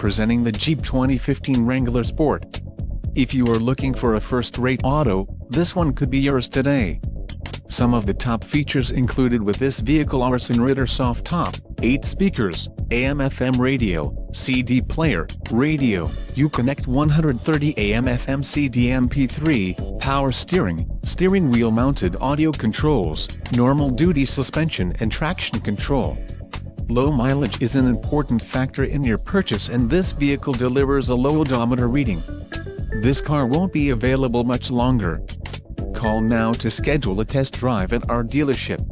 presenting the Jeep 2015 Wrangler Sport. If you are looking for a first-rate auto, this one could be yours today. Some of the top features included with this vehicle are sunroof soft top, 8 speakers, AM/FM radio, CD player, radio, Uconnect 130 AM/FM CD MP3, power steering, steering wheel mounted audio controls, normal duty suspension and traction control. Low mileage is an important factor in your purchase, and this vehicle delivers a low odometer reading. This car won't be available much longer. Call now to schedule a test drive at our dealership.